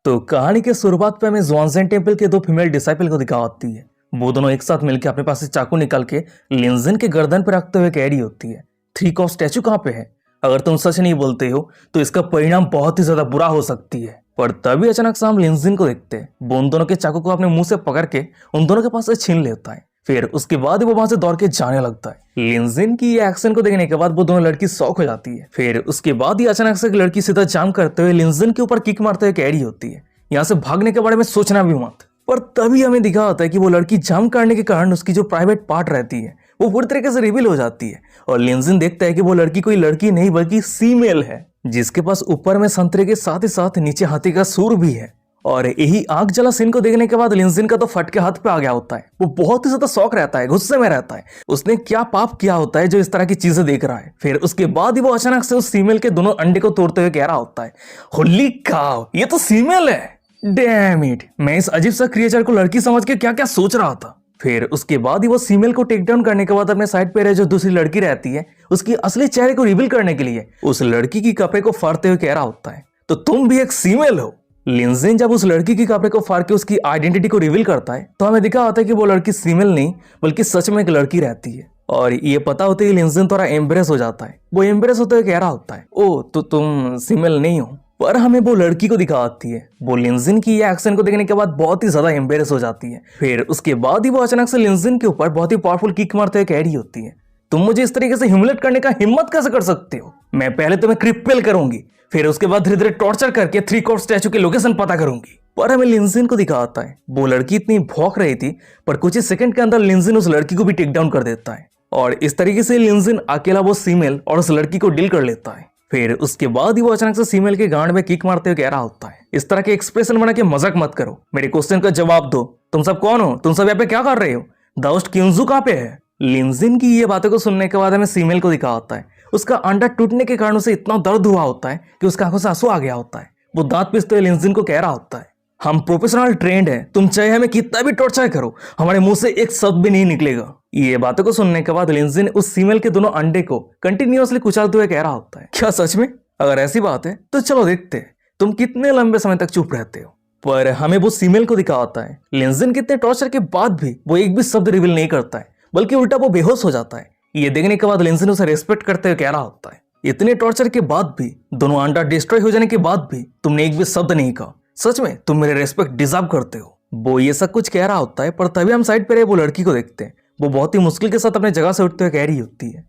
तो कहानी के शुरुआत पे हमें ज़ुआनज़ेन टेम्पल के दो फीमेल डिसाइपल को दिखा होती है। वो दोनों एक साथ मिलकर अपने पास से चाकू निकाल के लिंजन के गर्दन पर रखते हुए कह रही होती है, थ्री कॉफ स्टैचू कहाँ पे है? अगर तुम सच नहीं बोलते हो तो इसका परिणाम बहुत ही ज्यादा बुरा हो सकती है। पर तभी अचानक से हम लिंजन को देखते हैं। वो उन दोनों के चाकू को अपने मुंह से पकड़ के उन दोनों के पास से छीन लेता है। फिर उसके बाद वो वहां से दौड़ के जाने लगता है। लिंजन की ये एक्शन को देखने के बाद वो दोनों लड़की शॉक हो जाती है। फिर उसके बाद ही अचानक से एक लड़की सीधा जाम करते हुए लिंजन के ऊपर किक मारते हुए कह रही होती है, यहाँ से भागने के बारे में सोचना भी मत। पर तभी हमें दिखा होता है कि वो लड़की जंप करने के कारण उसकी जो प्राइवेट पार्ट रहती है वो पूरी तरीके से रिवील हो जाती है और लिंजन देखता है कि वो लड़की कोई लड़की नहीं बल्कि फीमेल है, जिसके पास ऊपर में संतरे के साथ ही साथ नीचे हाथी का सूर भी है। और यही आग जला सीन को देखने के बाद लिंजन का तो फट के हाथ पे आ गया होता है। वो बहुत ही ज्यादा शौक रहता है, गुस्से में रहता है। उसने क्या पाप किया होता है जो इस तरह की चीजें देख रहा है। फिर उसके बाद ही वो अचानक से उस फीमेल के दोनों अंडे को तोड़ते हुए कह रहा होता है, होली काउ, ये तो फीमेल है। डैम इट, मैं इस अजीब सा क्रिएचर को लड़की समझ के क्या क्या सोच रहा था। फिर उसके बाद ही वो फीमेल को टेक डाउन करने के बाद अपने साइड पे रहे जो दूसरी लड़की रहती है उसकी असली चेहरे को रिवील करने के लिए उस लड़की की कपड़े को फाड़ते हुए कह रहा होता है, तो तुम भी एक फीमेल हो। लिंजन जब उस लड़की की कपड़े को फाड़ के उसकी आइडेंटिटी को रिवील करता है तो हमें दिखा होता है कि वो लड़की फीमेल नहीं बल्कि सच में एक लड़की रहती है। और ये पता होते ही लिंजन थोड़ा एम्ब्रेस हो जाता है। वो एम्ब्रेस होते हुए कह रहा होता है, ओ तो तुम फीमेल नहीं हो। पर हमें वो लड़की को दिखाती है। वो लिंजन की ये एक्शन को देखने के बाद बहुत ही ज्यादा एम्बेरस हो जाती है। फिर उसके बाद ही वो अचानक से लिंजन के ऊपर बहुत ही पावरफुल किक मारते हुए कह रही होती है, तुम मुझे इस तरीके से ह्यूमिलेट करने का हिम्मत कैसे कर सकते हो? मैं पहले तुम्हें क्रिप्पल करूंगी, फिर उसके बाद धीरे धीरे टॉर्चर करके थ्री कॉर्प स्टैचू की लोकेशन पता करूंगी। पर हमें लिंजन को दिखाता है। वो लड़की इतनी भौंक रही थी पर कुछ ही सेकंड के अंदर लिंजन उस लड़की को भी टेक डाउन कर देता है और इस तरीके से लिंजन अकेला वो फीमेल और उस लड़की को डील कर लेता है। फिर उसके बाद ही वो अचानक से फीमेल के गांड में किक मारते हुए कह रहा होता है, इस तरह के एक्सप्रेशन बना के मजाक मत करो, मेरे क्वेश्चन का जवाब दो। तुम सब कौन हो? तुम सब यहाँ पे क्या कर रहे हो? दाउस्ट क्यूंजू कहाँ पे है? लिंजन की ये बातों को सुनने के बाद हमें फीमेल को दिखा होता है। उसका अंडा टूटने के कारण उसे इतना दर्द हुआ होता है कि उसका आंखों से आंसू आ गया होता है। वो दांत पीसते हुए लिंजन को कह रहा होता है, हम प्रोफेशनल ट्रेंड है, तुम चाहे हमें कितना भी टॉर्चर करो हमारे मुंह से एक शब्द भी नहीं निकलेगा। ये बातों को सुनने के बाद लिंजन उस फीमेल के दोनों अंडे को कंटिन्यूअसली कुचलते हुए कह रहा होता है, क्या सच में? अगर ऐसी बात है तो चलो देखते हैं तुम कितने लंबे समय तक चुप रहते हो। पर हमें वो फीमेल को दिखा होता है। लिंजन कितने टॉर्चर के बाद भी वो एक भी शब्द रिवील नहीं करता है बल्कि उल्टा वो बेहोश हो जाता है। ये देखने के बाद लिंजन उसे रेस्पेक्ट करते हुए कह रहा होता है, इतने टॉर्चर के बाद भी, दोनों अंडा डिस्ट्रॉय हो जाने के बाद भी तुमने एक भी शब्द नहीं कहा, सच में तुम मेरे रेस्पेक्ट डिजर्व करते हो। वो ये सब कुछ कह रहा होता है पर तभी हम साइड पे रहे वो लड़की को देखते हैं। वो बहुत ही मुश्किल के साथ अपने जगह से उठते हुए कह रही होती है,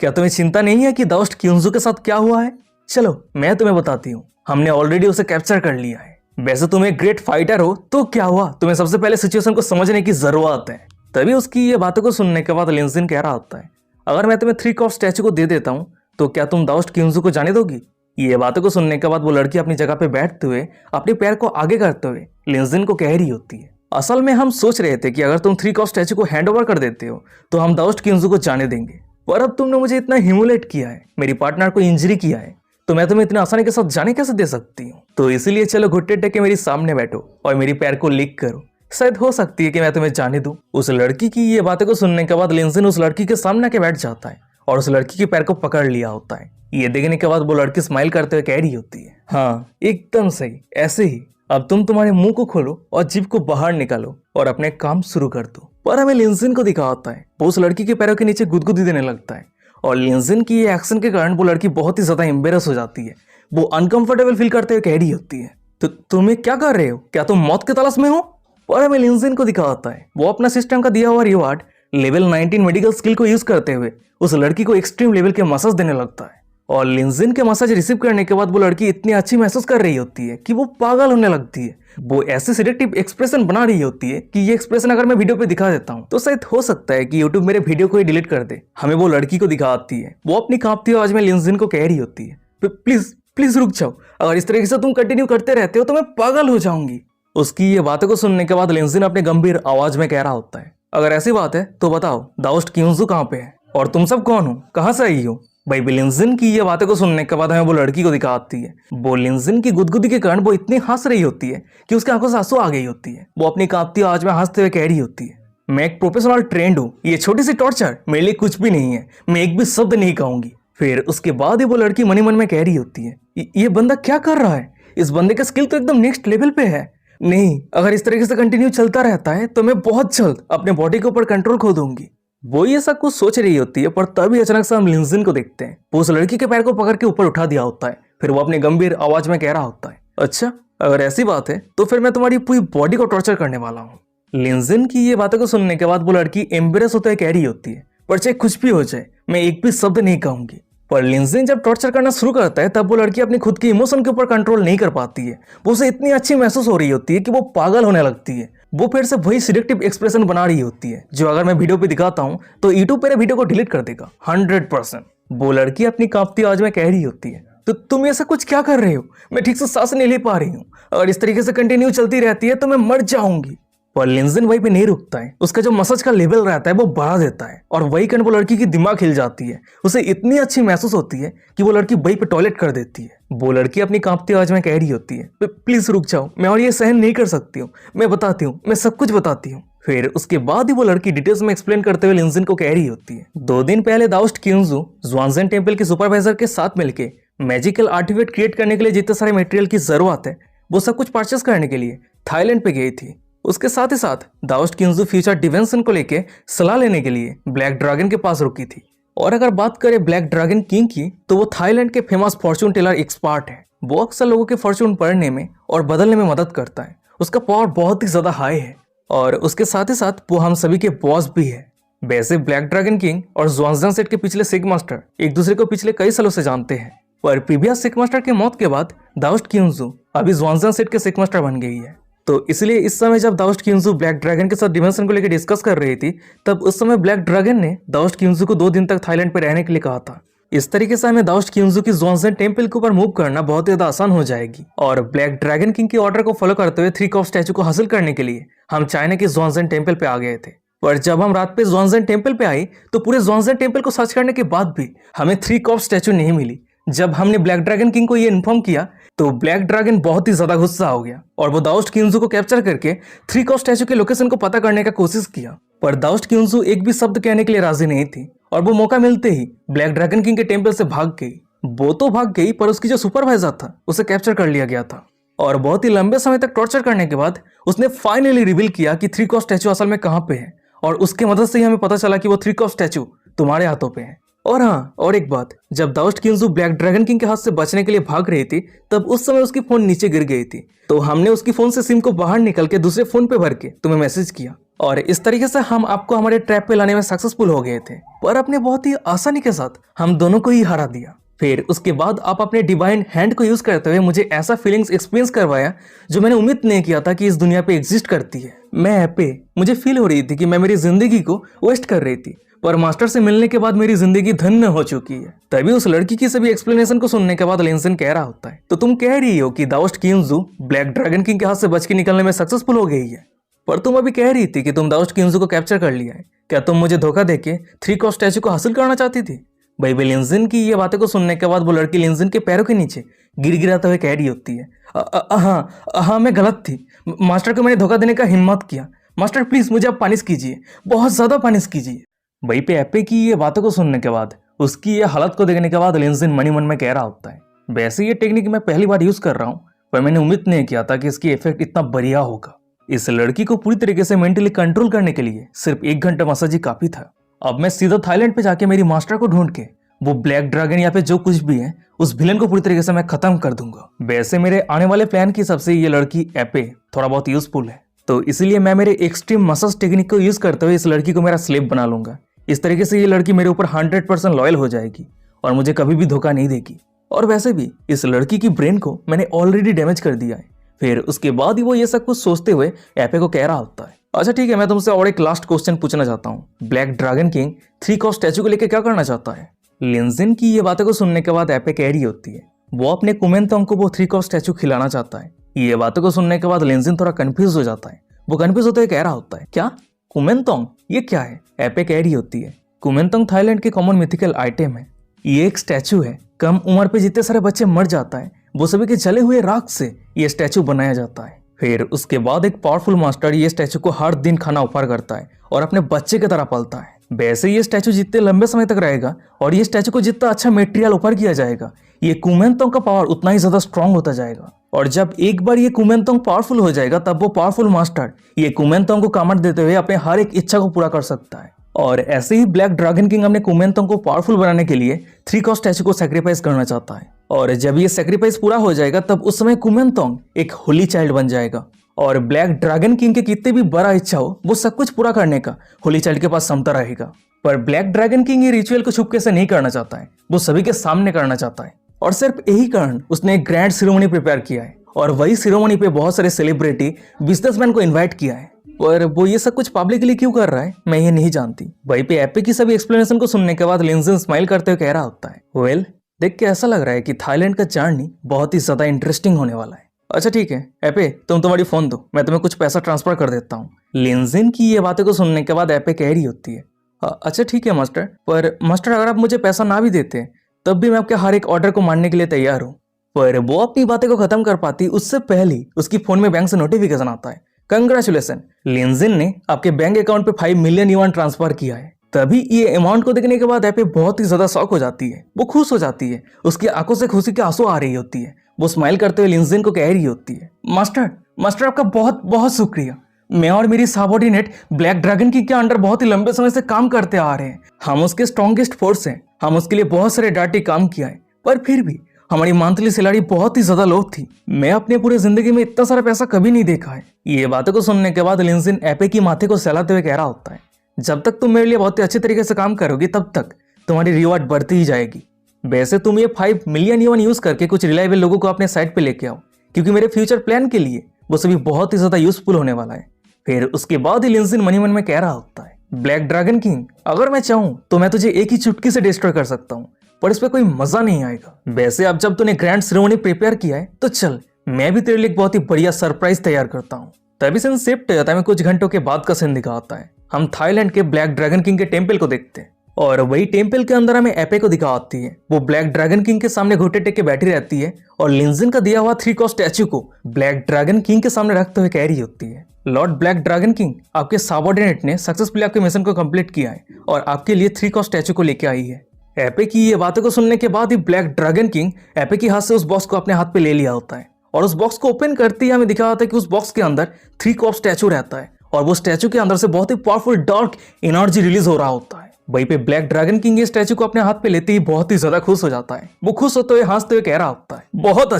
क्या तुम्हें चिंता नहीं है कि दाउस्ट क्यूंजू के साथ क्या हुआ है? चलो मैं तुम्हें बताती हूँ, हमने ऑलरेडी उसे कैप्चर कर लिया है। वैसे तुम एक ग्रेट फाइटर हो तो क्या हुआ, तुम्हें सबसे पहले सिचुएशन को समझने की जरूरत है। तभी उसकी ये बातों को सुनने के बाद लिंजन कह रहा होता है, अगर मैं तुम्हें थ्री कॉर्प स्टैचू को दे देता हूँ तो क्या तुम दाउस्ट क्यूंजू को जाने दोगी? ये बातों को सुनने के बाद वो लड़की अपनी जगह पे बैठते हुए अपने पैर को आगे करते हुए लिंजन को कह रही होती है, असल में हम सोच रहे थे कि अगर तुम थ्री कॉर्प स्टैचू को हैंड ओवर कर देते हो तो हम दाउस्ट क्यूंजू को जाने देंगे, पर अब तुमने मुझे इतना ह्यूमिलेट किया है, मेरी पार्टनर को इंजरी किया है, तो मैं तुम्हें इतनी आसानी के साथ जाने कैसे दे सकती हूँ? तो इसीलिए चलो घुट्टे टेक के मेरे सामने बैठो और मेरी पैर को लिक करो, शायद हो सकती है कि मैं तुम्हें जाने दूं। उस लड़की की ये बातें को सुनने के बाद लिंजन उस लड़की के सामने आके बैठ जाता है और उस लड़की के पैर को पकड़ लिया होता है। ये देखने के बाद वो लड़की स्माइल करते हुए कह रही होती है, हाँ एकदम सही, ऐसे ही। अब तुम तुम्हारे मुंह को खोलो और जीभ को बाहर निकालो और अपने काम शुरू कर दो। पर हमें लिंजन को दिखा होता है। वो उस लड़की के पैरों के नीचे गुदगुदी देने लगता है और लिंजन की ये एक्शन के कारण वो लड़की बहुत ही ज्यादा एम्बेरस हो जाती है। वो अनकंफर्टेबल फील करते हुए कह रही होती है, तो तुम्हें क्या कर रहे हो? क्या तुम मौत के तलाश में हो? और हमें लिंजन को दिखा होता है। वो अपना सिस्टम का दिया हुआ रिवार्ड लेवल 19 मेडिकल स्किल को यूज करते हुए उस लड़की को एक्सट्रीम लेवल के मसाज देने लगता है और लिंजन के मसाज रिसीव करने के बाद वो लड़की इतनी अच्छी महसूस कर रही होती है कि वो पागल होने लगती है। वो ऐसे सिलेक्टिव एक्सप्रेशन बना रही होती है कि ये एक्सप्रेशन अगर मैं वीडियो पे दिखा देता हूँ तो शायद हो सकता है कि यूट्यूब मेरे वीडियो को ही डिलीट कर दे। हमें वो लड़की को दिखाती है। वो अपनी कांपती आवाज में लिंजन को कह रही होती है, प्लीज प्लीज रुक जाओ, अगर इस तरीके से तुम कंटिन्यू करते रहते हो तो मैं पागल हो जाऊंगी। उसकी ये बातों को सुनने के बाद लिंजन अपने गंभीर आवाज में कह रहा होता है, अगर ऐसी बात है तो बताओ दाउस्ट क्यूंजू कहाँ पे है और तुम सब कौन हो, कहाँ से आई हो? भाई लिंजन की ये बातें को सुनने के बाद हमें वो लड़की को दिखाती है। वो लिंजन की गुदगुदी के कारण वो इतनी हंस रही होती है कि उसकी आंखों से आंसू आ गई होती है। वो अपनी कांपती आवाज में हंसते हुए कह रही होती है, मैं एक प्रोफेशनल ट्रेंड हूँ, ये छोटी सी टॉर्चर मेरे लिए कुछ भी नहीं है, मैं एक भी शब्द नहीं कहूंगी। फिर उसके बाद ही वो लड़की मनी मन में कह रही होती है, ये बंदा क्या कर रहा है? इस बंदे का स्किल तो एकदम नेक्स्ट लेवल पे है। नहीं, अगर इस तरीके से कंटिन्यू चलता रहता है तो मैं बहुत जल्द अपने बॉडी के ऊपर कंट्रोल खो दूंगी। वो ये सब कुछ सोच रही होती है, पर तभी अचानक से हम लिंजिन को देखते हैं। वो उस लड़की के पैर को पकड़ के ऊपर उठा दिया होता है। फिर वो अपनी गंभीर आवाज में कह रहा होता है, अच्छा अगर ऐसी बात है तो फिर मैं तुम्हारी पूरी बॉडी को टॉर्चर करने वाला हूँ। लिंजिन की ये बातों को सुनने के बाद वो लड़की एम्बेरस होते हुए कह रही होती है, पर चाहे कुछ भी हो जाए मैं एक भी शब्द नहीं कहूंगी। पर लिंजिन जब टॉर्चर करना शुरू करता है तब वो लड़की अपनी खुद की इमोशन के ऊपर कंट्रोल नहीं कर पाती है। वो उसे इतनी अच्छी महसूस हो रही होती है कि वो पागल होने लगती है। वो फिर से वही सिलेक्टिव एक्सप्रेशन बना रही होती है जो अगर मैं वीडियो पे दिखाता हूँ तो यूट्यूब मेरे वीडियो को डिलीट कर देगा 100%। वो लड़की अपनी कांपती आवाज में कह रही होती है, तो तुम ऐसा कुछ क्या कर रहे हो? मैं ठीक से सांस नहीं ले पा रही हूँ। अगर इस तरीके से कंटिन्यू चलती रहती है तो मैं मर जाऊंगी। पर लिंजिन वहीं पे नहीं रुकता है। उसका जो मसाज का लेवल रहता है वो बढ़ा देता है और वही कन वो लड़की की दिमाग हिल जाती है। उसे इतनी अच्छी महसूस होती है कि वो लड़की वहीं पे टॉयलेट कर देती है। वो लड़की अपनी कांपती आवाज में कह रही होती है, प्लीज रुक जाओ, मैं और ये सहन नहीं कर सकती हूँ, मैं बताती हूँ, मैं सब कुछ बताती हूँ। फिर उसके बाद ही वो लड़की डिटेल्स में एक्सप्लेन करते हुए लिंजिन को कह रही होती है, 2 दिन पहले दाओस्ट क्यूंजू ज़्वांज़ेन टेम्पल के सुपरवाइजर के साथ मिलकर मैजिकल आर्टिफैक्ट क्रिएट करने के लिए जितने सारे मटेरियल की जरूरत है वो सब कुछ परचेस करने के लिए थाईलैंड पे गई थी। उसके साथ ही साथ दाओस्ट क्यूंजू फ्यूचर डिवेंशन को लेके सलाह लेने के लिए ब्लैक ड्रैगन के पास रुकी थी। और अगर बात करें ब्लैक ड्रैगन किंग की तो वो थाईलैंड के फेमस फॉर्चून टेलर एक्सपर्ट है। वो अक्सर लोगों के फॉर्चून पढ़ने में और बदलने में मदद करता है। उसका पावर बहुत ही ज्यादा हाई है और उसके साथ ही साथ वो हम सभी के बॉस भी है। वैसे ब्लैक ड्रैगन किंग और ज़्वांज़ेन सेट के पिछले सिक मास्टर एक दूसरे को पिछले कई सालों से जानते हैं, पर प्रीवियस सिक मास्टर के मौत के बाद दाओस्ट क्यूंजू अभी ज़्वांज़ेन सेट के सिक मास्टर बन गई है। तो इसलिए इस समय जब दाओस्ट क्यूंजू ब्लैक ड्रैगन के साथ डिमेंशन को लेकर डिस्कस कर रही थी तब उस समय ब्लैक ड्रैगन ने दाओस्ट क्यूंजू को 2 दिन तक थाईलैंड पे रहने के लिए कहा था। इस तरीके से हमें दाओस्ट क्यूंजू की ज़्वांज़ेन टेम्पल के ऊपर मूव करना बहुत ज्यादा आसान हो जाएगी। और ब्लैक ड्रैगन किंग के ऑर्डर को फॉलो करते हुए 3 कॉफ स्टैचू को हासिल करने के लिए हम चाइना के ज़्वांज़ेन टेम्पल पे आ गए थे। पर जब हम रात पे ज़्वांज़ेन टेम्पल पे आए तो पूरे ज़्वांज़ेन टेम्पल को सर्च करने के बाद भी हमें 3 कॉफ स्टैचू नहीं मिली। जब हमने ब्लैक ड्रैगन किंग को ये इन्फॉर्म किया तो ब्लैक ड्रैगन बहुत ही ज्यादा गुस्सा हो गया और वो दाओस्ट क्यूंजू को कैप्चर करके 3 कॉफ स्टैचू के लोकेशन को पता करने का कोशिश किया। पर दाओस्ट क्यूंजू एक भी शब्द कहने के लिए राजी नहीं थी और वो मौका मिलते ही ब्लैक ड्रैगन किंग के टेम्पल से भाग गई। वो तो भाग गई पर उसकी जो सुपरवाइजर था उसे कैप्चर कर लिया गया था और बहुत ही लंबे समय तक टॉर्चर करने के बाद उसने फाइनली रिवील किया कि 3 कॉफ स्टैचू असल में कहाँ पे है और उसके मदद से ही हमें पता चला कि वो 3 कॉफ स्टैचू तुम्हारे हाथों पे है। और हाँ, और एक बात, जब दाओस्ट क्यूंजू ब्लैक ड्रैगन किंग के हाथ से बचने के लिए भाग रही थी तब उस समय उसकी फोन नीचे गिर गई थी। तो हमने उसकी फोन से सिम को बाहर निकल के दूसरे फोन पे भर के तुम्हें मैसेज किया और इस तरीके से हम आपको हमारे ट्रैप पे लाने में सक्सेसफुल हो गए थे। पर अपने बहुत ही आसानी के साथ हम दोनों को ही हरा दिया। फिर उसके बाद आप अपने डिवाइन हैंड को यूज करते हुए मुझे ऐसा फीलिंग्स एक्सपीरियंस करवाया जो मैंने उम्मीद नहीं किया था कि इस दुनिया पे एग्जिस्ट करती है। मैं हैप्पी, मुझे फील हो रही थी कि मैं मेरी जिंदगी को वेस्ट कर रही थी, पर मास्टर से मिलने के बाद मेरी जिंदगी धन्य हो चुकी है। तभी उस लड़की की सभी एक्सप्लेनेशन को सुनने के बाद लिंजिन कह रहा होता है, तो तुम कह रही हो कि दाओस्ट क्यूंजू ब्लैक ड्रैगन किंग के हाथ से बच के निकलने में सक्सेसफुल हो गई है, पर तुम अभी कह रही थी कि तुम दाओस्ट क्यूंजू को कैप्चर कर लिया है। क्या तुम मुझे धोखा देके 3 कॉफ स्टैचू को हासिल करना चाहती थी? भाई लिंजिन की ये बातें को सुनने के बाद वो लड़की लिंजिन के पैरों के नीचे गिड़गिड़ाते हुए कह रही होती है, हाँ मैं गलत थी, मास्टर को मैंने धोखा देने का हिम्मत किया। मास्टर प्लीज मुझे आप पनिश कीजिए, बहुत ज्यादा पनिश कीजिए। वहीं पे एप्पे की ये बातों को सुनने के बाद, उसकी ये हालत को देखने के बाद लिंजिन मनी मन में कह रहा होता है, वैसे ये टेक्निक मैं पहली बार यूज कर रहा हूँ, पर मैंने उम्मीद नहीं किया था कि इसकी इफेक्ट इतना बढ़िया होगा। इस लड़की को पूरी तरीके से मेंटली कंट्रोल करने के लिए सिर्फ 1 घंटा मसाज ही काफी था। अब मैं सीधा थाईलैंड पे जाके मेरी मास्टर को ढूंढ के वो ब्लैक ड्रैगन या फिर जो कुछ भी है उस विलन को पूरी तरीके से मैं खत्म कर दूंगा। वैसे मेरे आने वाले प्लान की सबसे ये लड़की एप्पे थोड़ा बहुत यूजफुल है, तो इसलिए मैं मेरे एक्सट्रीम मसाज टेक्निक को यूज करते हुए इस लड़की को मेरा स्लेव बना लूंगा। इस तरीके से ये लड़की मेरे ऊपर 100% लॉयल हो जाएगी और मुझे कभी भी धोखा नहीं देगी। और वैसे भी इस लड़की की ब्रेन को मैंने ऑलरेडी डैमेज कर दिया है। फिर उसके बाद ही वो ये सब कुछ सोचते हुए एप्पे को कह रहा होता है, अच्छा ठीक है, मैं तुमसे और एक लास्ट क्वेश्चन पूछना चाहता हूँ, ब्लैक ड्रैगन किंग 3 कॉफ स्टैचू को लेकर क्या करना चाहता है? लिंजिन की ये बातों को सुनने के बाद एप्पे कह रही होती है, वो अपने कुमेंतोंग को वो 3 कॉफ स्टैचू खिलाना चाहता है। ये बातों को सुनने के बाद लिंजिन थोड़ा कंफ्यूज हो जाता है। वो कंफ्यूज होते हुए कह रहा होता है, क्या कुमेंतोंग, ये क्या है? एप्पे कह रही होती है, कुमेंतोंग थाईलैंड के कॉमन मिथिकल आइटम है। ये एक स्टैचू है, कम उम्र पे जितने सारे बच्चे मर जाता है वो सभी के जले हुए राख से ये स्टैचू बनाया जाता है। फिर उसके बाद एक पावरफुल मास्टर ये स्टैचू को हर दिन खाना ऑफर करता है और अपने बच्चे की तरह पालता है। वैसे ये स्टैचू जितने लंबे समय तक रहेगा और ये स्टैचू को जितना अच्छा मटेरियल ऑफर किया जाएगा, ये कुमेंतोंग का पावर उतना ही ज्यादा स्ट्रांग होता जाएगा। और जब एक बार ये कुमेंतोंग पावरफुल हो जाएगा तब वो पावरफुल मास्टर ये कुमेंतोंग को कामड़ देते हुए अपने हर एक इच्छा को पूरा कर सकता है। और ऐसे ही ब्लैक ड्रैगन किंग अपने कुमेंतोंग को पावरफुल बनाने के लिए 3 कॉस्ट स्टैचू को सेक्रीफाइस करना चाहता है। और जब ये सेक्रीफाइस पूरा हो जाएगा तब उस समय कुमेंतोंग एक होली चाइल्ड बन जाएगा और ब्लैक ड्रैगन किंग के कितने भी बड़ा इच्छा हो वो सब कुछ पूरा करने का होली चाइल्ड के पास क्षमता रहेगा। पर ब्लैक ड्रैगन किंग ये रिचुअल को छुपके से नहीं करना चाहता है, वो सभी के सामने करना चाहता है। और सिर्फ यही कारण उसने एक ग्रैंड सेरेमनी प्रिपेयर किया है और वही सेरेमनी पे बहुत सारे सेलिब्रिटी बिजनेसमैन को इन्वाइट किया है। और वो ये सब कुछ पब्लिकली क्यों कर रहा है मैं ये नहीं जानती। वहीं पे एपे की सभी एक्सप्लेनेशन को सुनने के बाद लिंजन स्माइल करते हुए कह रहा होता है, वेल देख के ऐसा लग रहा है कि थाईलैंड का जर्नी बहुत ही ज्यादा इंटरेस्टिंग होने वाला है। अच्छा ठीक है एपे, तुम तुम्हारी फोन दो, मैं तुम्हें कुछ पैसा ट्रांसफर कर देता हूँ। लिंजन की ये बातें को सुनने के बाद एपे कह रही होती है, अच्छा ठीक है मास्टर, पर मास्टर अगर आप मुझे पैसा ना भी देते तब भी मैं आपके हर एक ऑर्डर को मानने के लिए तैयार हूँ। पर वो अपनी बातें को खत्म कर पाती उससे पहले उसकी फोन में बैंक से नोटिफिकेशन आता है, कंग्रेचुलेसन, लिंजन ने आपके बैंक अकाउंट पे 5 मिलियन युआन ट्रांसफर किया है। तभी ये अमाउंट को देखने के बाद एपे बहुत ही ज्यादा शॉक हो जाती है, वो खुश हो जाती है, उसकी आंखों से खुशी के आंसू आ रही होती है। वो स्माइल करते हुए लिंजन को कह रही होती है, मास्टर आपका बहुत बहुत शुक्रिया। मैं और मेरी सबऑर्डिनेट ब्लैक ड्रैगन की के अंडर बहुत ही लंबे समय से काम करते आ रहे हैं, हम उसके स्ट्रॉन्गेस्ट फोर्स हैं, हम उसके लिए बहुत सारे डांटे काम किया है, पर फिर भी हमारी मंथली सैलरी बहुत ही ज्यादा लो थी। मैं अपने पूरे जिंदगी में इतना सारा पैसा कभी नहीं देखा है। ये बातों को सुनने के बाद लिंजन एपे की माथे को सहलाते हुए कह रहा होता है, जब तक तुम मेरे लिए बहुत ही अच्छे तरीके से काम करोगी तब तक तुम्हारी रिवॉर्ड बढ़ती ही जाएगी। वैसे तुम ये 5 मिलियन युआन यूज करके कुछ रिलायबल लोगों को अपने साइड पे लेके आओ, क्योंकि मेरे फ्यूचर प्लान के लिए वो सभी बहुत ही ज्यादा यूजफुल होने वाला है। फिर उसके बाद ही लिंजन मनी मन में कह रहा होता है, ब्लैक ड्रैगन किंग अगर मैं चाहूं तो मैं तुझे एक ही चुटकी से डिस्ट्रॉय कर सकता हूं, पर इस पे कोई मजा नहीं आएगा। वैसे अब जब तूने ग्रैंड सेरेमनी प्रिपेयर किया है तो चल मैं भी तेरे लिए एक बहुत ही बढ़िया सरप्राइज तैयार करता हूँ। तभी सीन शिफ्ट हो जाता है, कुछ घंटों के बाद का सीन दिखाता है। हम थाईलैंड के ब्लैक ड्रैगन किंग के टेम्पल को देखते हैं और वही टेम्पल के अंदर हमें एपे को दिखाती है। वो ब्लैक ड्रैगन किंग के सामने घुटे टेक के बैठी रहती है और लिंजन का दिया हुआ 3 कॉस्ट स्टैचू को ब्लैक ड्रैगन किंग के सामने रखते हुए कह रही होती है, लॉर्ड ब्लैक ड्रैगन किंग, आपके सबऑर्डिनेट ने सक्सेसफुली आपके मिशन को कंप्लीट किया है और आपके लिए 3 कॉस्ट स्टैचू को लेके आई है। एपे की ये बातों को सुनने के बाद ही ब्लैक ड्रैगन किंग एपे के हाथ से उस बॉक्स को अपने हाथ पे ले लिया होता है और उस बॉक्स को ओपन करते ही हमें दिखा जाता है कि उस बॉक्स के अंदर 3 कॉस्ट स्टैचू रहता है और वो स्टैचू के अंदर से बहुत ही पावरफुल डार्क एनर्जी रिलीज हो रहा होता है। वहीं पे ब्लैक ड्रैगन किंग ये स्टैचू को अपने हाथ पे लेते ही बहुत ही ज्यादा खुश हो जाता है। वो खुश होते हुए हंसते हुए कह रहा होता है, बहुत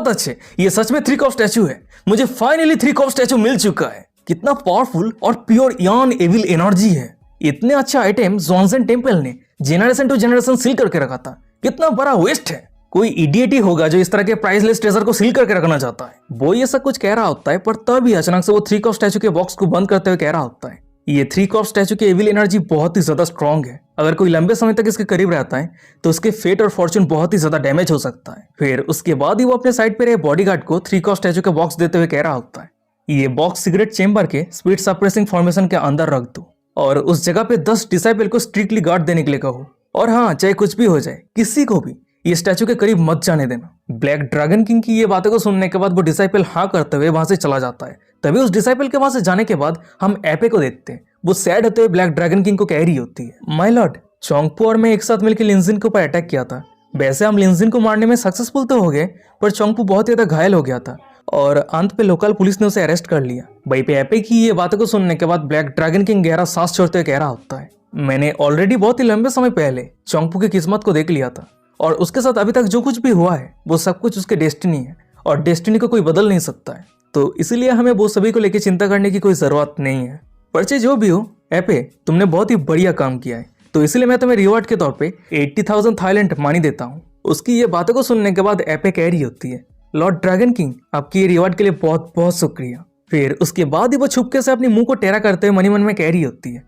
अच्छे, ये सच में 3 कॉस्ट स्टैचू है, मुझे फाइनली 3 कॉस्ट स्टैचू मिल चुका है। कितना पावरफुल और प्योर यान एविल एनर्जी है। इतने अच्छा आइटम जॉनसन टेम्पल ने जेनरेशन टू जेनरेशन सील करके रखा था, कितना बड़ा वेस्ट है। कोई इडियट ही होगा जो इस तरह के प्राइसलेस ट्रेजर को सील करके रखना चाहता है। वो ये सब कुछ कह रहा होता है, पर तभी अचानक से वो 3 कॉस्ट स्टैचू के बॉक्स को बंद करते हुए कह रहा होता है, ये 3 कॉस्ट स्टैचू की एविल एनर्जी बहुत ही ज्यादा स्ट्रॉन्ग है, अगर कोई लंबे समय तक इसके करीब रहता है तो उसके फेट और फॉर्चून बहुत ही ज्यादा डैमेज हो सकता है। फिर उसके बाद ही वो अपने साइड पे रहे बॉडीगार्ड को 3 कॉस्ट स्टैचू का बॉक्स देते हुए कह रहा होता है, ये बॉक्स सिगरेट चेंबर के स्पीड सप्रेसिंग फॉर्मेशन के अंदर रख दो और उस जगह पे 10 डिसाइपल को स्ट्रिक्टली गार्ड देने के लिए कहो, और हाँ चाहे कुछ भी हो जाए किसी को भी ये स्टैचू के करीब मत जाने देना। ब्लैक ड्रैगन किंग की ये बातें को सुनने के बाद वो डिसाइपल हाँ करते हुए वहां से चला जाता है। तभी उस डिसाइपल के वहां से जाने के बाद हम एपे को देखते हैं। वो सैड होते हुए ब्लैक ड्रैगन किंग को कह रही होती है, माय लॉर्ड, चोंगपू और मैं एक साथ मिलकर लिंजन के ऊपर अटैक किया था। वैसे हम लिंजन को मारने में सक्सेसफुल तो हो गए, पर चोंगपू बहुत ज्यादा घायल हो गया था और अंत पे लोकल पुलिस ने उसे अरेस्ट कर लिया। वहीं पे एपे की ये बातों को सुनने के बाद ब्लैक ड्रैगन किंग गहरा सांस छोड़ते हुए कह रहा होता है, मैंने ऑलरेडी बहुत ही लंबे समय पहले चोंगपू की किस्मत को देख लिया था और उसके साथ अभी तक जो कुछ भी हुआ है वो सब कुछ उसके डेस्टिनी है और डेस्टिनी को कोई बदल नहीं सकता है, तो इसीलिए हमें वो सभी को लेकर चिंता करने की कोई जरूरत नहीं है। पर चाहे जो भी हो एपे, तुमने बहुत ही बढ़िया काम किया है, तो इसलिए मैं तुम्हें रिवॉर्ड के तौर पे 80,000 थाईलैंड मनी देता हूँ। उसकी ये बातों को सुनने के बाद एपे कह रही होती है, लॉर्ड ड्रैगन किंग, आपकी ये रिवॉर्ड के लिए बहुत बहुत शुक्रिया। फिर उसके बाद ही वो छुपके से अपने मुंह को टेढ़ा करते हुए मनी मन में कह रही होती है,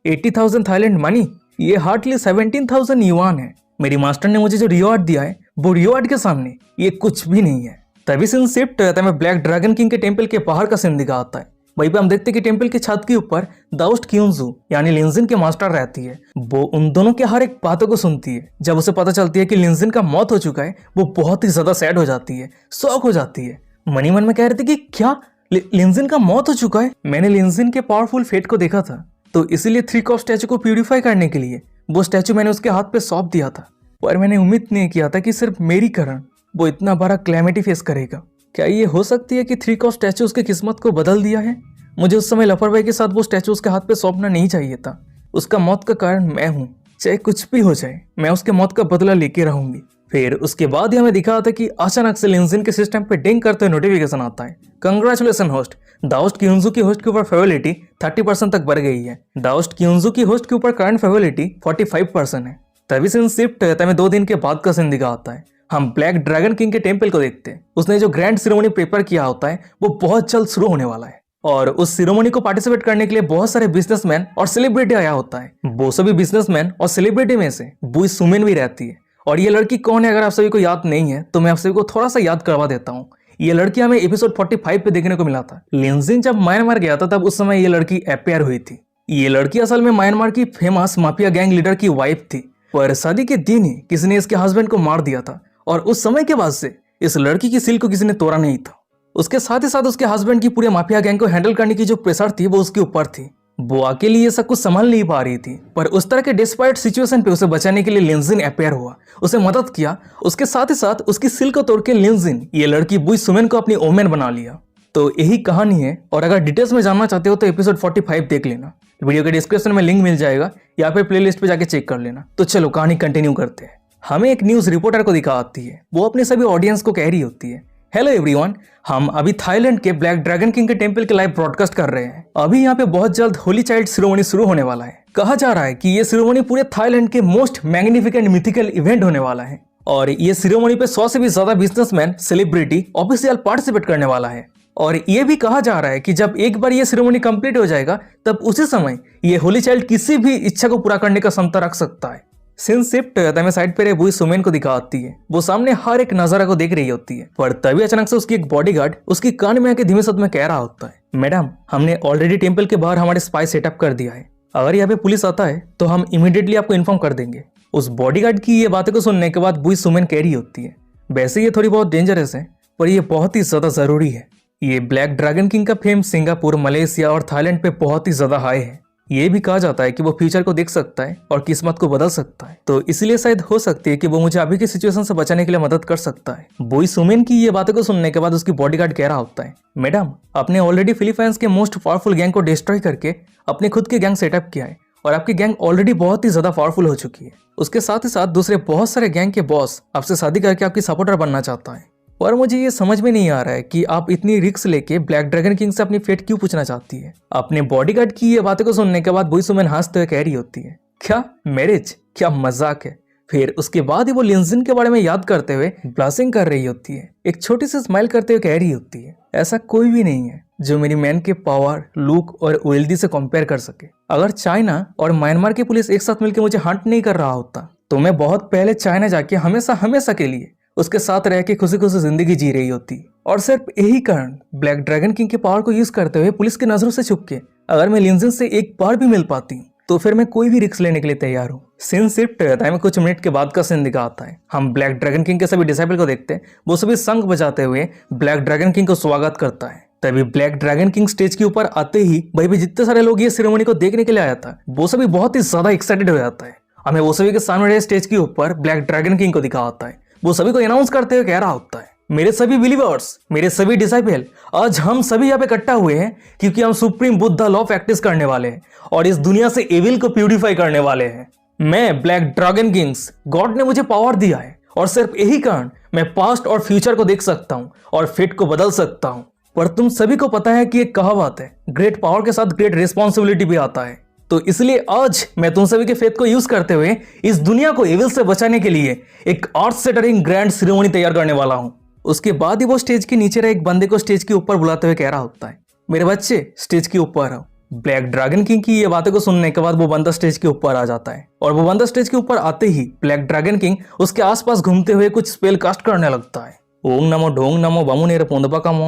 80,000 थाईलैंड मनी, ये हार्डली 17,000 युआन है। मेरी मास्टर ने मुझे जो रिवॉर्ड दिया है वो रिवॉर्ड के सामने ये कुछ भी नहीं है। तभी सीन शिफ्ट हो जाता है, मैं ब्लैक ड्रैगन किंग के टेम्पल के बाहर का सीन दिखाता है। वहीं पे हम देखते हैं कि टेम्पल की छत के ऊपर दाउस्ट क्यूंजू यानी लिंजन के मास्टर रहती है। वो उन दोनों के हर एक बातों को सुनती है। जब उसे पता चलती है कि लिंजन का मौत हो चुका है, वो बहुत ही ज्यादा सैड हो जाती है, शॉक हो जाती है। मनी मन में कह रही थी कि क्या लिंजन का मौत हो चुका है? मैंने लिंजन के पावरफुल फेट को देखा था, तो इसीलिए 3 कॉस्ट स्टैचू को प्यूरिफाई करने के लिए वो स्टैचू मैंने उसके हाथ पे सौंप दिया था, पर मैंने उम्मीद नहीं किया था कि सिर्फ मेरी कारण वो इतना बड़ा क्लैमिटी फेस करेगा। क्या ये हो सकती है कि थ्री कॉस्ट स्टैचू उसकी किस्मत को बदल दिया है? मुझे उस समय लापरवाही के साथ वो स्टैचू उसके हाथ पे सौंपना नहीं चाहिए था। उसका मौत का कारण मैं हूँ, चाहे कुछ भी हो जाए, मैं उसके मौत का बदला लेके रहूंगी। फिर उसके बाद ही हमें दिखा था कि अचानक से लिंजिन के सिस्टम पे डिंग करते हुए नोटिफिकेशन आता है, कंग्रेचुलेसन होस्ट, दाउस्ट क्यूंजू की होस्ट के ऊपर फेवरिटी 30% तक बढ़ गई है। दाउस्ट क्यूंजू की होस्ट के ऊपर करंट फेवरिटी 45% है। तभी सीन शिफ्ट होता है, 2 दिन के बाद का सीन दिखा आता है। हम ब्लैक ड्रैगन किंग के टेम्पल को देखते हैं। उसने जो ग्रैंड सेरेमनी प्रिपेयर किया होता है वो बहुत जल्द शुरू होने वाला है और उस सेरेमनी को पार्टिसिपेट करने के लिए बहुत सारे बिजनेसमैन और सेलिब्रिटी आया होता है। वो सभी बिजनेसमैन और सेलिब्रिटी में से बुई सुमिन भी रहती है। और ये लड़की कौन है अगर आप सभी को याद नहीं है तो मैं आप सभी को थोड़ा सा याद करवा देता हूँ। ये लड़की हमें एपिसोड 45 पे देखने को मिला था। लिंजिन जब म्यांमार गया था तब उस समय ये लड़की अपेयर हुई थी। ये लड़की असल में म्यांमार की फेमस माफिया गैंग लीडर की वाइफ थी, पर शादी के दिन ही किसी ने इसके हस्बैंड को मार दिया था और उस समय के बाद से इस लड़की की सील को किसी ने तोड़ा नहीं था। उसके साथ ही साथ उसके हस्बैंड की पूरे माफिया गैंग को हैंडल करने की जो प्रेशर थी वो उसके ऊपर थी। वो अकेली ये सब कुछ संभाल नहीं पा रही थी, पर उस तरह के डिस्पाइट सिचुएशन पे उसे बचाने के लिए लिंजिन अपेयर हुआ, उसे मदद किया। उसके साथ ही साथ उसकी सील को तोड़ के लिंजिन ये लड़की बुई सुमेन को अपनी ओमेन बना लिया। तो यही कहानी है और अगर डिटेल्स में जानना चाहते हो तो एपिसोड 45 देख लेना। वीडियो के डिस्क्रिप्शन में लिंक मिल जाएगा या फिर प्लेलिस्ट पे जाके चेक कर लेना। तो चलो कहानी कंटिन्यू करते हैं। हमें एक न्यूज रिपोर्टर को दिखा आती है, वो अपने सभी ऑडियंस को कह रही होती है, हेलो एवरीवन, हम अभी थाईलैंड के ब्लैक ड्रैगन किंग के टेंपल के लाइव ब्रॉडकास्ट कर रहे हैं। अभी यहाँ पे बहुत जल्द होली चाइल्ड सेरेमनी शुरू होने वाला है। कहा जा रहा है कि ये सेरेमनी पूरे थाईलैंड के मोस्ट मैग्निफिकेंट मिथिकल इवेंट होने वाला है और ये सेरेमनी पे 100 से भी ज्यादा बिजनेसमैन, सेलिब्रिटी, ऑफिशियल पार्टिसिपेट करने वाला है। और ये भी कहा जा रहा है कि जब एक बार ये सेरेमनी कंप्लीट हो जाएगा तब उसी समय ये होली चाइल्ड किसी भी इच्छा को पूरा करने का क्षमता रख सकता है। सीन शिफ्ट होता है, साइड पे बुई सुमेन को दिखा आती है। वो सामने हर एक नजारा को देख रही होती है, पर तभी अचानक से उसकी एक बॉडीगार्ड उसकी कान में आके धीमे शब्द में कह रहा होता है, मैडम, हमने ऑलरेडी टेंपल के बाहर हमारे स्पाई सेटअप कर दिया है। अगर यहाँ पे पुलिस आता है तो हम इमीडिएटली आपको इन्फॉर्म कर देंगे। उस बॉडीगार्ड की ये बातें को सुनने के बाद बुई सुमेन कह रही होती है, वैसे ये थोड़ी बहुत डेंजरस है पर ये बहुत ही ज्यादा जरूरी है। ये ब्लैक ड्रैगन किंग का फेम सिंगापुर, मलेशिया और थाईलैंड पे बहुत ही ज्यादा हाई है। ये भी कहा जाता है कि वो फ्यूचर को देख सकता है और किस्मत को बदल सकता है, तो इसलिए शायद हो सकती है कि वो मुझे अभी की सिचुएशन से बचाने के लिए मदद कर सकता है। बुई सुमेन की ये बातें को सुनने के बाद उसकी बॉडीगार्ड कह रहा होता है, मैडम, आपने ऑलरेडी फिलीपाइंस के मोस्ट पावरफुल गैंग को डिस्ट्रॉय करके अपने खुद के गैंग सेटअप किया है और आपकी गैंग ऑलरेडी बहुत ही ज्यादा पावरफुल हो चुकी है। उसके साथ ही साथ दूसरे बहुत सारे गैंग के बॉस आपसे शादी करके आपकी सपोर्टर बनना चाहता है। और मुझे ये समझ में नहीं आ रहा है कि आप इतनी रिस्क लेके ब्लैक ड्रैगन किंग से अपनी फेट क्यों पूछना चाहती है। अपने बॉडीगार्ड की ये बातें को सुनने के बाद बुई सुमेन हंसते हुए कह रही होती है, क्या मैरिज, क्या मजाक है। फिर उसके बाद ही वो लिंजिन के बारे में याद करते हुए ब्लशिंग कर रही होती है, एक छोटी सी स्माइल करते हुए कह रही होती है, ऐसा कोई भी नहीं है जो मेरी मैन के पावर, लुक और वेल्दी से कंपेयर कर सके। अगर चाइना और म्यांमार की पुलिस एक साथ मिलकर मुझे हंट नहीं कर रहा होता तो मैं बहुत पहले चाइना जाके हमेशा हमेशा के लिए उसके साथ रह के खुशी खुशी जिंदगी जी रही होती। और सिर्फ यही कारण ब्लैक ड्रैगन किंग के पावर को यूज करते हुए पुलिस की नजरों से छुप के अगर मैं लिंजिन से एक बार भी मिल पाती तो फिर मैं कोई भी रिस्क लेने के लिए तैयार हूँ। सीन शिफ्ट रहता है, कुछ मिनट के बाद का सीन दिखा आता है। हम ब्लैक ड्रैगन किंग के सभी डिसाइपल को देखते हैं, वो सभी शंख बजाते हुए ब्लैक ड्रैगन किंग को स्वागत करता है। तभी ब्लैक ड्रैगन किंग स्टेज के ऊपर आते ही भाई भी जितने सारे लोग ये सेरेमनी को देखने के लिए आया था वो सभी बहुत ही ज्यादा एक्साइटेड हो जाता है। हमें वो सभी के सामने स्टेज के ऊपर ब्लैक ड्रैगन किंग को दिखा आता है। वो सभी को अनाउंस करते हुए कह रहा होता है, मेरे सभी बिलीवर्स, मेरे सभी डिसाइपल, आज हम सभी यहाँ पे इकट्ठा हुए हैं क्योंकि हम सुप्रीम बुद्धा लॉ प्रैक्टिस करने वाले हैं और इस दुनिया से एविल को प्यूरिफाई करने वाले हैं। मैं ब्लैक ड्रैगन किंग्स, गॉड ने मुझे पावर दिया है और सिर्फ यही कारण मैं पास्ट और फ्यूचर को देख सकता हूँ और फेट को बदल सकता हूँ। पर तुम सभी को पता है कि एक कहावत है, ग्रेट पावर के साथ ग्रेट रिस्पॉन्सिबिलिटी भी आता है। तो इसलिए आज मैं तुम सभी के फेथ को यूज करते हुए इस दुनिया को एविल से बचाने के लिए एक अर्थ सेटरिंग ग्रैंड सेरेमनी तैयार करने वाला हूं। उसके बाद ही वो स्टेज के नीचे रहे एक बंदे को स्टेज के ऊपर बुलाते हुए कह रहा होता है, मेरे बच्चे स्टेज के ऊपर आओ। ब्लैक ड्रैगन किंग की ये बातें को सुनने के बाद वो बंदा स्टेज के ऊपर आ जाता है और वो बंदा स्टेज के ऊपर आते ही ब्लैक ड्रैगन किंग उसके आसपास घूमते हुए कुछ स्पेल कास्ट करने लगता है। ओम नमो ढोंग नमो बामू नेर पोंदपा कामो।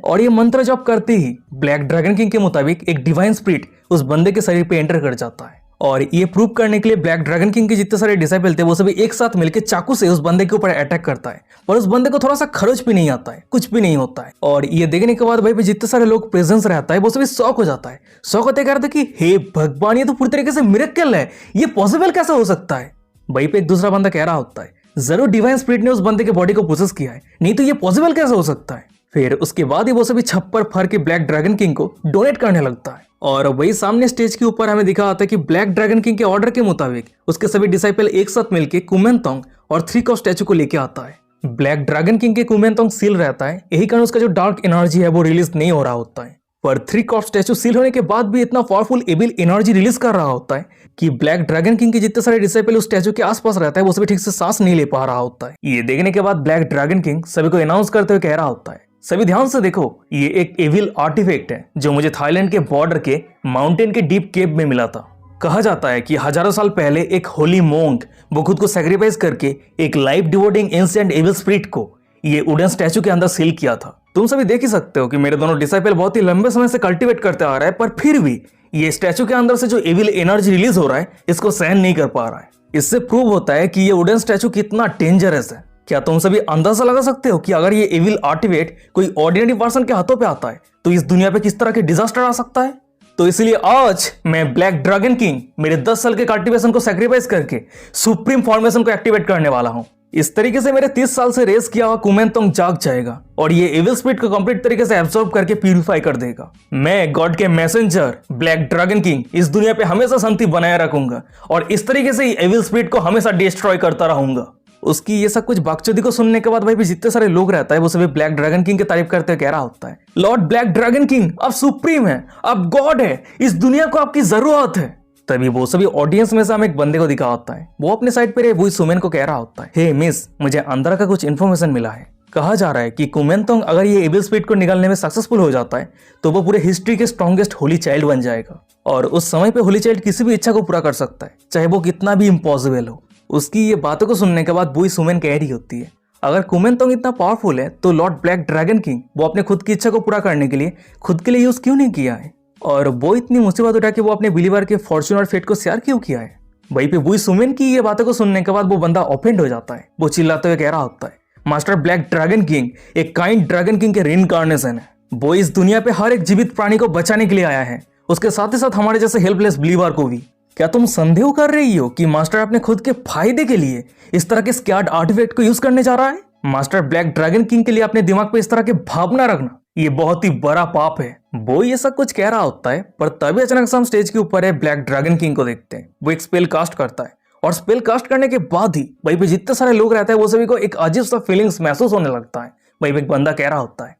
और ये मंत्र जप करते ही ब्लैक ड्रैगन किंग के मुताबिक एक डिवाइन स्पिरिट उस बंदे के शरीर पे एंटर कर जाता है। और ये प्रूव करने के लिए ब्लैक ड्रैगन किंग के जितने सारे डिसाइपल थे वो सभी एक साथ मिलकर चाकू से उस बंदे के ऊपर अटैक करता है, पर उस बंदे को थोड़ा सा खरोच भी नहीं आता है, कुछ भी नहीं होता है। और ये देखने के बाद भाई जितने सारे लोग प्रेजेंस रहता है वो सभी शॉक हो जाता है। शॉक होते कहते कि हे भगवान, ये तो पूरी तरीके से मिरेकल है, ये पॉसिबल कैसे हो सकता है। वहीं पे एक दूसरा बंदा कह रहा होता है, जरूर डिवाइन स्पिरिट ने उस बंदे के बॉडी को पोसेस किया है, नहीं तो ये पॉसिबल कैसे हो सकता है। फिर उसके बाद ही वो सभी छप्पर फर के ब्लैक ड्रैगन किंग को डोनेट करने लगता है। और वही सामने स्टेज के ऊपर हमें दिखा आता है कि ब्लैक ड्रैगन किंग के ऑर्डर के मुताबिक उसके सभी डिसाइपल एक साथ मिलकर कुमेनतोंग और 3 कॉस्ट स्टैचू को लेके आता है। ब्लैक ड्रैगन किंग के कुमेनतोंग सील रहता है, यही कारण उसका जो डार्क एनर्जी है वो रिलीज नहीं हो रहा होता है। पर 3 कॉस्ट स्टैचू सील होने के बाद भी इतना पावरफुल एविल एनर्जी रिलीज कर रहा होता है कि ब्लैक ड्रैगन किंग के जितने सारे डिसाइपल उस स्टैचू के आसपास रहता है वो सभी ठीक से सांस नहीं ले पा रहा होता है। ये देखने के बाद ब्लैक ड्रैगन किंग सभी को अनाउंस करते हुए कह रहा होता है, सभी ध्यान से देखो, ये एक एविल आर्टिफैक्ट है जो मुझे थाईलैंड के बॉर्डर के माउंटेन के डीप केव में मिला था। कहा जाता है कि हजारों साल पहले एक होली मोंक वो खुद को सैक्रिफाइस करके एक life devoting ancient evil spirit को ये वुडन स्टैचू के अंदर सील किया था। तुम सभी देख ही सकते हो कि मेरे दोनों डिसाइपल बहुत ही लंबे समय से कल्टीवेट करते आ रहा है, पर फिर भी ये स्टैचू के अंदर से जो एविल एनर्जी रिलीज हो रहा है इसको सहन नहीं कर पा रहा है। इससे प्रूव होता है कि ये वुडन स्टैचू कितना डेंजरस है। क्या तुम सभी अंदाजा लगा सकते हो कि अगर ये एविल आर्टिफैक्ट कोई ऑर्डिनरी पर्सन के हाथों पे आता है तो इस दुनिया पे किस तरह के डिजास्टर आ सकता है। तो इसलिए आज मैं ब्लैक ड्रैगन किंग मेरे 10 साल के कल्टीवेशन को सैक्रिफाइस करके सुप्रीम फॉर्मेशन को एक्टिवेट करने वाला हूं। इस तरीके से मेरे 30 साल से रेस किया हुआ कुमेनतोंग जाग जाएगा और ये एविल स्पिरिट को कंप्लीट तरीके से एब्सॉर्ब करके प्यूरिफाई कर देगा। मैं गॉड के मैसेंजर ब्लैक ड्रैगन किंग इस दुनिया पे हमेशा शांति बनाए रखूंगा और इस तरीके से एविल स्पिरिट को हमेशा डिस्ट्रॉय करता रहूंगा। उसकी ये सब कुछ बकचोदी को सुनने के बाद भाई भी जितने सारे लोग रहता है वो सभी ब्लैक ड्रैगन किंग की तारीफ करते हुए कह रहा होता है, लॉर्ड ब्लैक ड्रैगन किंग आप सुप्रीम है, आप गॉड है, इस दुनिया को आपकी जरूरत है। तभी वो सभी ऑडियंस में से हम एक बंदे को दिखा होता है, वो अपने साइड पे वही सुमेन को कह रहा होता है, हे मिस, मुझे अंदर का कुछ इन्फॉर्मेशन मिला है। कहा जा रहा है कि कुमेनतोंग अगर ये एविल स्पिरिट को निकालने में सक्सेसफुल हो जाता है तो वो पूरे हिस्ट्री के स्ट्रॉन्गेस्ट होली चाइल्ड बन जाएगा और उस समय पे होली चाइल्ड किसी भी इच्छा को पूरा कर सकता है, चाहे वो कितना भी इम्पॉसिबल हो। उसकी ये बातों को सुनने के बाद बुई सुमेन कह रही होती है, अगर कुमेनतोंग इतना पावरफुल है तो लॉर्ड ब्लैक ड्रैगन किंग वो अपने खुद की इच्छा को पूरा करने के लिए खुद के लिए यूज क्यों नहीं किया है, और वो इतनी मुसीबत उठा के वो अपने बिलीवर के फॉर्च्यून और फेट को शेयर क्यों किया है। वहीं पे बुई सुमेन की ये बातों को सुनने के बाद वो बंदा ऑफेंड हो जाता है। वो चिल्लाते हुए कह रहा होता है, मास्टर ब्लैक ड्रैगन किंग एक काइंड ड्रैगन किंग के रिइंकार्नेशन है, वो इस दुनिया पे हर एक जीवित प्राणी को बचाने के लिए आया है, उसके साथ ही साथ हमारे जैसे हेल्पलेस बिलीवर को भी। क्या तुम संदेह कर रही हो कि मास्टर अपने खुद के फायदे के लिए इस तरह के स्कैर्ड आर्टिफैक्ट को यूज करने जा रहा है। मास्टर ब्लैक ड्रैगन किंग के लिए अपने दिमाग पे इस तरह के भावना रखना ये बहुत ही बड़ा पाप है। वो ये सब कुछ कह रहा होता है, पर तभी अचानक से हम स्टेज के ऊपर है ब्लैक ड्रैगन किंग को देखते हैं। वो एक स्पेल कास्ट करता है और स्पेल कास्ट करने के बाद ही वहीं पे जितने सारे लोग रहते हैं वो सभी को एक अजीब सा फीलिंग्स महसूस होने लगता है। वहीं पे एक बंदा कह रहा होता है,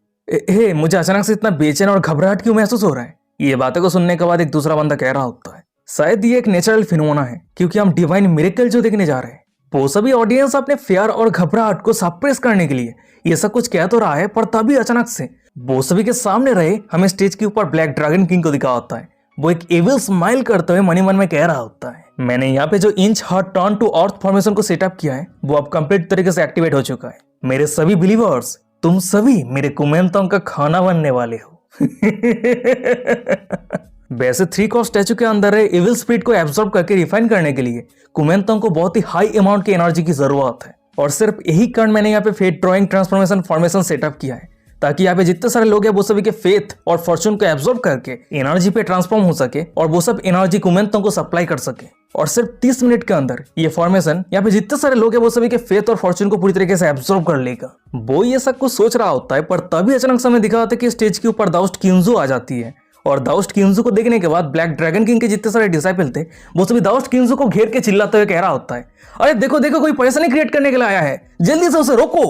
हे मुझे अचानक से इतना बेचैन और घबराहट क्यों महसूस हो रहा है। ये बातों को सुनने के बाद एक दूसरा बंदा कह रहा होता है, शायद ये एक नेचुरल फिनोमेना है क्योंकि हम डिवाइन मिरेकल जो देखने जा रहे हैं। वो सभी ऑडियंस अपने फेयर और घबराहट को सप्रेस करने के लिए ये सब कुछ कह तो रहा है, पर तभी अचानक से वो सभी के सामने रहे हमें स्टेज के ऊपर ब्लैक ड्रैगन किंग को दिखा होता है। वो एक एविल स्माइल करते हुए मनी मन में कह रहा होता है, मैंने यहाँ पे जो inch heart turn to earth formation को सेटअप किया है वो अब कंप्लीट तरीके से एक्टिवेट हो चुका है। मेरे सभी बिलीवर्स, तुम सभी मेरे कुमेनतोंग का खाना बनने वाले हो। वैसे 3 कॉस्ट स्टैचू के अंदर है एविल स्पिरिट को एब्सॉर्ब करके रिफाइन करने के लिए कुमेनतोंग को बहुत ही हाई अमाउंट की एनर्जी की जरूरत है, और सिर्फ यही कारण मैंने यहाँ पे fate drawing transformation formation setup किया है ताकि यहाँ पे जितने सारे लोग हैं वो सभी के फेथ और फॉर्चून को एब्सॉर्ब करके एनर्जी पे ट्रांसफॉर्म हो सके और वो सब एनर्जी कुमेनतोंग को सप्लाई कर सके। और सिर्फ 30 मिनट के अंदर ये फॉर्मेशन यहाँ पे जितने सारे लोग हैं वो सभी के फेथ और फॉर्चून को पूरी तरीके से एब्सॉर्ब कर लेगा। वो ये सब कुछ सोच रहा होता है, पर तभी अचानक समय दिखा होता है कि स्टेज के ऊपर दाउस्ट किंजू आ जाती है। और दाउस्ट किंजू को देखने के बाद ब्लैक ड्रैगन किंग के जितने सारे डिसाइपल थे वो सभी दाउस्ट किंजू को घेर के चिल्लाते हुए कह रहा होता है, अरे देखो देखो कोई परेशानी क्रिएट करने के लिए आया है, जल्दी से उसे रोको।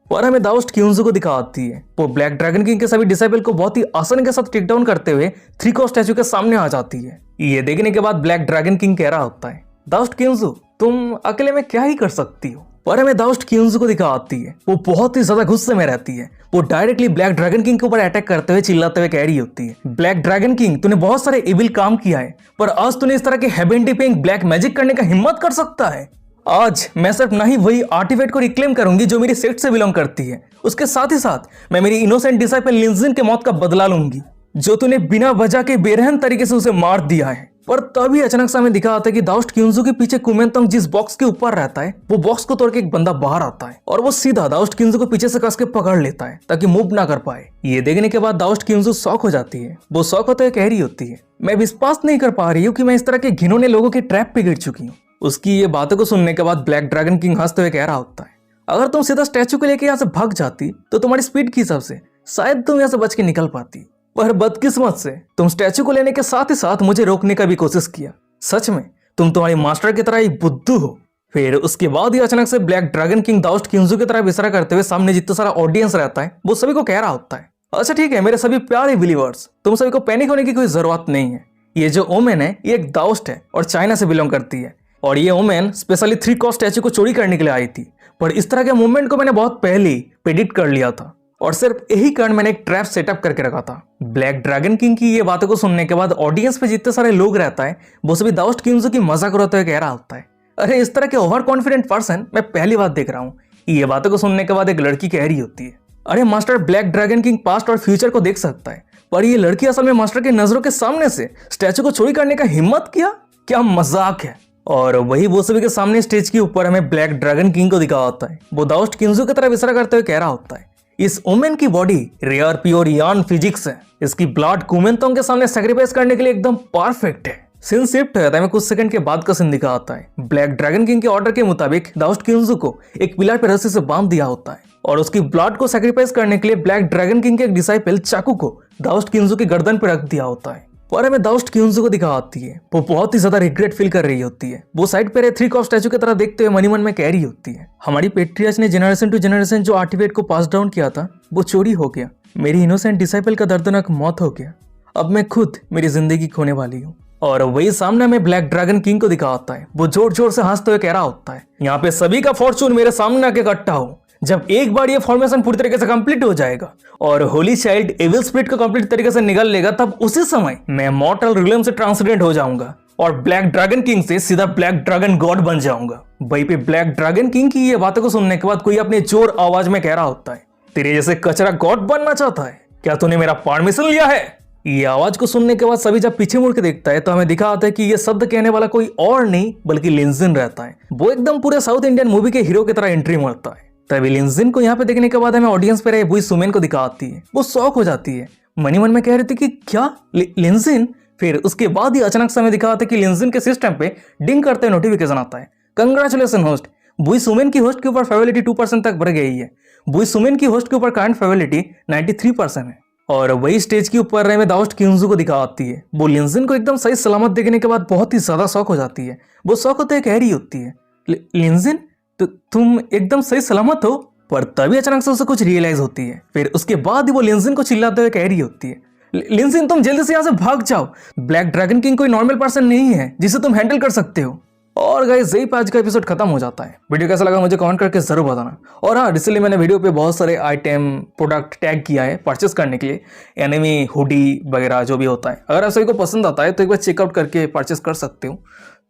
और हमें दाउस्ट किंजू को दिखाती है वो ब्लैक ड्रैगन किंग के सभी डिसाइपल को बहुत ही आसानी के साथ टेक डाउन करते हुए 3 कॉस्ट स्टैचू के सामने आ जाती है। ये देखने के बाद ब्लैक ड्रैगन किंग कह रहा होता है, दाउस्ट किंजू तुम अकेले में क्या ही कर सकती हो। और हमें दाउस्ट किंजू को दिखाती है वो बहुत ही ज्यादा गुस्से में रहती है। वो डायरेक्टली ब्लैक ड्रैगन किंग के ऊपर अटैक करते हुए चिल्लाते हुए कह रही होती है, ब्लैक ड्रैगन किंग तूने बहुत सारे इविल काम किया है, पर आज तूने इस तरह के हेवन डिपिंग ब्लैक मैजिक करने का हिम्मत कर सकता है। आज मैं सिर्फ नहीं वही आर्टिफैक्ट को रिक्लेम करूंगी जो मेरी सेक्ट से बिलोंग करती है, उसके साथ ही साथ मैं मेरी इनोसेंट डिसाइपल लिंजिन के मौत का बदला लूंगी जो तूने बिना वजह के बेरहम तरीके से उसे मार दिया है। पर तभी अचानक से हमें दिखा आता है कि दाउस्ट किंजू के पीछे कुमेनतोंग जिस बॉक्स के ऊपर रहता है वो बॉक्स को तोड़ के एक बंदा बाहर आता है और वो सीधा दाउस्ट किंजू को पीछे से कस के पकड़ लेता है ताकि मूव ना कर पाए। ये देखने के बाद दाउस्ट किंजू शॉक हो जाती है। वो शॉक होते हुए कह रही होती है, मैं विश्वास नहीं कर पा रही हूँ कि मैं इस तरह के घिनौने लोगों के ट्रैप पे गिर चुकी हूँ। उसकी ये बातों को सुनने के बाद ब्लैक ड्रैगन किंग हंसते हुए कह रहा होता है, अगर तुम सीधा स्टैचू को लेके यहाँ से भाग जाती तो तुम्हारी स्पीड के हिसाब से शायद तुम यहाँ से बच के निकल पाती, पर बदकिस्मत से तुम स्टैचू को लेने के साथ ही साथ मुझे रोकने का भी कोशिश किया। सच में तुम तुम्हारी मास्टर की तरह ही बुद्धू हो। फिर उसके बाद ही अचानक से ब्लैक ड्रैगन किंग दाउस्ट किंजू की तरह विसरा करते हुए सामने जितना सारा ऑडियंस रहता है वो सभी को कह रहा होता है, अच्छा ठीक है मेरे सभी प्यारे बिलीवर्स, तुम सभी को पैनिक होने की कोई जरूरत नहीं है। ये जो ओमेन है ये एक दाउस्ट है और चाइना से बिलोंग करती है, और ये ओमेन स्पेशली 3 कॉस्ट स्टैचू को चोरी करने के लिए आई थी। पर इस तरह के मूवमेंट को मैंने बहुत पहले ही प्रेडिक्ट कर लिया था और सिर्फ यही कारण मैंने एक ट्रैप सेटअप करके रखा था। ब्लैक ड्रैगन किंग की ये बातों को सुनने के बाद ऑडियंस पे जितने सारे लोग रहता है वो सभी दाउस्ट किंग्स की मजाक उड़ाते हुए कह रहा होता है, अरे इस तरह के ओवर कॉन्फिडेंट पर्सन मैं पहली बार देख रहा हूँ। ये बातों को सुनने के बाद एक लड़की कह रही होती है, अरे master black dragon king past और फ्यूचर को देख सकता है, पर ये लड़की असल में मास्टर की नजरों के सामने से स्टैचू को चोरी करने का हिम्मत किया, क्या मजाक है। और वही वो सभी के सामने स्टेज के ऊपर हमें ब्लैक ड्रैगन किंग को दिखा होता है, वो दाउस्ट किंजू की तरह विसरा करते हुए कह रहा होता है, इस वुमेन की बॉडी रेयर प्योर यान फिजिक्स है, इसकी ब्लड कुमेंतों के सामने सैक्रिफाइस करने के लिए एकदम परफेक्ट है। सीन शिफ्ट होता है, कुछ सेकंड के बाद का सीन दिखा आता है। ब्लैक ड्रैगन किंग के ऑर्डर के मुताबिक दाउस्ट किंजू को एक पिलर पे रस्सी से बांध दिया होता है और उसकी ब्लड को सैक्रिफाइस करने के लिए ब्लैक ड्रैगन किंग के एक डिसाइपल चाकू को दाउस्ट किंजू की गर्दन पे रख दिया होता है। और हमें दाउस्ट किंजू को दिखा आती है, वो बहुत ही ज्यादा रिग्रेट फील कर रही होती है। वो साइड पे 3 कॉस्ट स्टैचू की तरह देखते हुए मनी मन में कह रही होती है, हमारी पेट्रियार्च ने जनरेशन टू जनरेशन जो आर्टिफैक्ट को पास डाउन किया था वो चोरी हो गया, मेरी इनोसेंट डिसाइपल का दर्दनाक मौत हो गया, अब मैं खुद मेरी जिंदगी खोने वाली हूँ। और वही सामने में ब्लैक ड्रैगन किंग को दिखा आता है, वो जोर जोर से हंसते हुए कह रहा होता है, यहाँ पे सभी का फॉर्चून मेरे सामने आके इकट्ठा हो, जब एक बार ये फॉर्मेशन पूरी तरीके से कंप्लीट हो जाएगा और होली चाइल्ड एविल स्पिरिट को कंप्लीट तरीके से निगल लेगा, तब उसी समय मैं मॉर्टल रिलम से ट्रांसडेंट हो जाऊंगा और ब्लैक ड्रैगन किंग से सीधा ब्लैक ड्रैगन गॉड बन जाऊंगा। वहीं पे ब्लैक ड्रैगन किंग की ये बातों को सुनने के बाद कोई अपने जोर आवाज में कह रहा होता है, तेरे जैसे कचरा गॉड बनना चाहता है, क्या तूने मेरा परमिशन लिया है। ये आवाज को सुनने के बाद सभी जब पीछे मुड़ के देखता है तो हमें दिखा आता है कि ये शब्द कहने वाला कोई और नहीं बल्कि लिंजिन रहता है। वो एकदम पूरे साउथ इंडियन मूवी के हीरो की तरह एंट्री मारता है। तभी लिंजिन को यहाँ पे देखने के बाद हमें ऑडियंस पे रहे बुई सुमेन को दिखा आती है, वो शॉक हो जाती है, मनी मन में कह रही थी कि क्या लिंजिन। फिर उसके बाद ही अचानक से हमें दिखा आता है कि लिंजिन के सिस्टम पे डिंग करते हुए नोटिफिकेशन आता है, कंग्रेचुलेशन होस्ट, बुई सुमेन की होस्ट के ऊपर फेवरिटी 2% तक बढ़ गई है। बुई सुमेन की होस्ट के ऊपर करंट फेवरिटी 93% है। और वही स्टेज के ऊपर रहे दाउस्ट किंजू को दिखा आती है, वो लिंजिन को एकदम सही सलामत देखने के बाद बहुत ही ज्यादा शौक हो जाती है। वो शौक होते कह रही होती है, लिंजिन तो तुम एकदम सही सलामत हो। पर तभी अचानक से उसे कुछ रियलाइज होती है। फिर उसके बाद ही वो लिंजिन को चिल्लाते हुए कह रही होती है, लिंजिन तुम जल्दी से यहाँ से भाग जाओ, ब्लैक ड्रैगन किंग कोई नॉर्मल पर्सन नहीं है जिसे तुम हैंडल कर सकते हो। और गाइस यही पे आज का एपिसोड खत्म हो जाता है। वीडियो कैसा लगा मुझे कमेंट करके जरूर बताना। और हाँ, इसलिए मैंने वीडियो पे बहुत सारे आइटम प्रोडक्ट टैग किया है परचेस करने के लिए, एनिमी हुडी वगैरह जो भी होता है। अगर आप सभी को पसंद आता है तो एक बार चेकआउट करके परचेस कर सकते हो।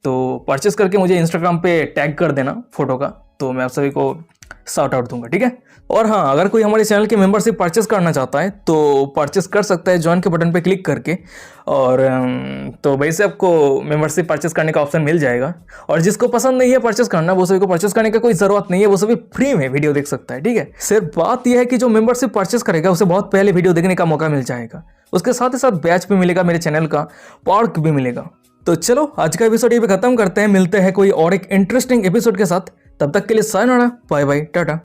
तो परचेस करके मुझे इंस्टाग्राम पे टैग कर देना फोटो का, तो मैं आप सभी को शाउट आउट दूंगा, ठीक है। और हाँ, अगर कोई हमारे चैनल की मेंबरशिप परचेस करना चाहता है तो परचेस कर सकता है ज्वाइन के बटन पे क्लिक करके। और तो वैसे आपको मेंबरशिप परचेस करने का ऑप्शन मिल जाएगा। और जिसको पसंद नहीं है परचेस करना, वो सभी को परचेस करने का कोई ज़रूरत नहीं है, वो सभी फ्री में वीडियो देख सकता है, ठीक है। सिर्फ बात यह है कि जो मेंबरशिप परचेस करेगा उसे बहुत पहले वीडियो देखने का मौका मिल जाएगा, उसके साथ ही साथ बैच भी मिलेगा, मेरे चैनल का पार्क भी मिलेगा। तो चलो आज का एपिसोड ये पे खत्म करते हैं, मिलते हैं कोई और एक इंटरेस्टिंग एपिसोड के साथ। तब तक के लिए सायोनारा, बाय बाय, टाटा।